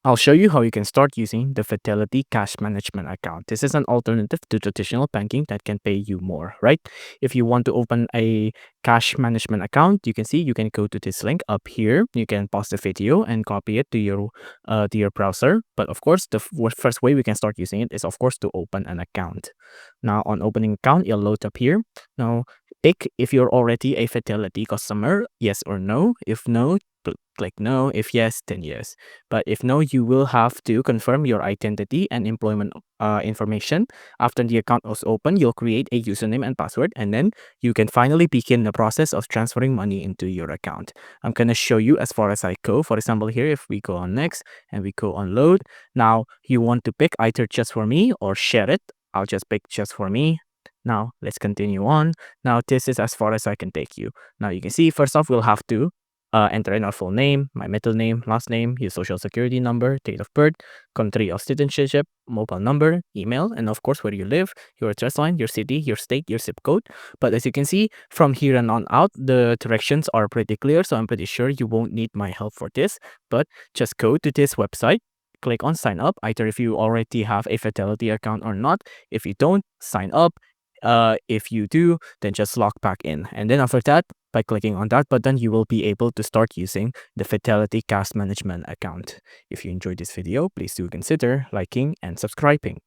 I'll show you how you can start using the Fidelity cash management account. This is an alternative to traditional banking that can pay you more, right? If you want to open a cash management account, you can see you can go to this link up here. You can pause the video and copy it to your browser. But of course, the first way we can start using it is of course to open an account. Now on opening account, it'll load up here. Now pick if you're already a Fidelity customer, yes or no. If no, click no. If yes, then yes. But if no, you will have to confirm your identity and employment information. After the account was open, you'll create a username and password, and then you can finally begin the process of transferring money into your account. I'm going to show you as far as I go. For example, here, if we go on next and we go on load, now you want to pick either just for me or share it. I'll just pick just for me. Now let's continue on. Now this is as far as I can take you. Now you can see first off, we'll have to enter in our full name, my middle name, last name, your social security number, date of birth, country of citizenship, mobile number, email, and of course where you live, your address line, your city, your state, your zip code. But as you can see, from here and on out, the directions are pretty clear, so I'm pretty sure you won't need my help for this. But just go to this website, click on sign up, either if you already have a Fidelity account or not. If you don't, sign up. If you do, then just log back in. And then after that, by clicking on that button, you will be able to start using the Fidelity cash management account. If you enjoyed this video, please do consider liking and subscribing.